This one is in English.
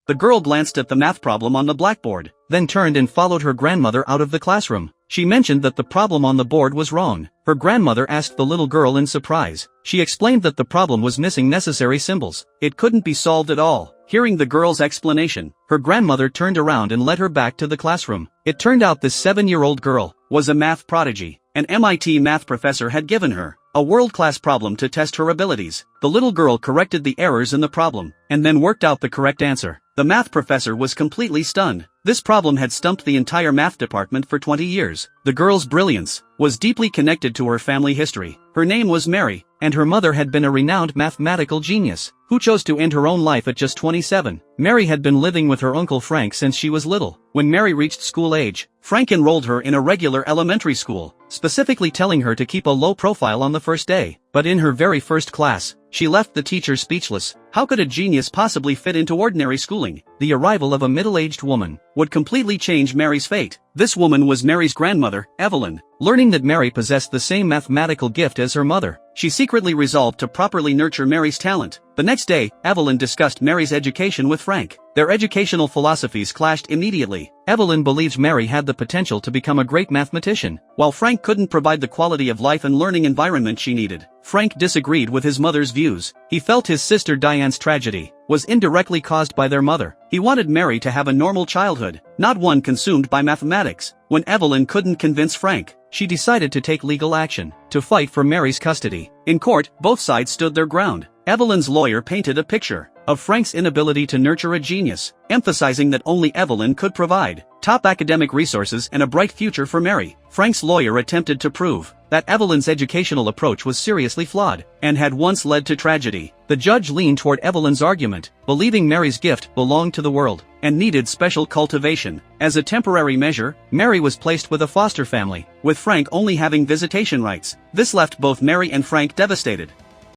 The girl glanced at the math problem on the blackboard, then turned and followed her grandmother out of the classroom. She mentioned that the problem on the board was wrong. Her grandmother asked the little girl in surprise. She explained that the problem was missing necessary symbols. It couldn't be solved at all. Hearing the girl's explanation, her grandmother turned around and led her back to the classroom. It turned out this 7-year-old girl was a math prodigy. An MIT math professor had given her a world-class problem to test her abilities. The little girl corrected the errors in the problem, and then worked out the correct answer. The math professor was completely stunned. This problem had stumped the entire math department for 20 years. The girl's brilliance was deeply connected to her family history. Her name was Mary, and her mother had been a renowned mathematical genius, who chose to end her own life at just 27. Mary had been living with her uncle Frank since she was little. When Mary reached school age, Frank enrolled her in a regular elementary school, specifically telling her to keep a low profile on the first day. But in her very first class, she left the teacher speechless. How could a genius possibly fit into ordinary schooling? The arrival of a middle-aged woman would completely change Mary's fate. This woman was Mary's grandmother, Evelyn. Learning that Mary possessed the same mathematical gift as her mother, she secretly resolved to properly nurture Mary's talent. The next day, Evelyn discussed Mary's education with Frank. Their educational philosophies clashed immediately. Evelyn believed Mary had the potential to become a great mathematician, while Frank couldn't provide the quality of life and learning environment she needed. Frank disagreed with his mother's views. He felt his sister Diane's tragedy was indirectly caused by their mother. He wanted Mary to have a normal childhood, not one consumed by mathematics. When Evelyn couldn't convince Frank, she decided to take legal action to fight for Mary's custody. In court, both sides stood their ground. Evelyn's lawyer painted a picture of Frank's inability to nurture a genius, emphasizing that only Evelyn could provide top academic resources and a bright future for Mary. Frank's lawyer attempted to prove that Evelyn's educational approach was seriously flawed and had once led to tragedy. The judge leaned toward Evelyn's argument, believing Mary's gift belonged to the world and needed special cultivation. As a temporary measure, Mary was placed with a foster family, with Frank only having visitation rights. This left both Mary and Frank devastated.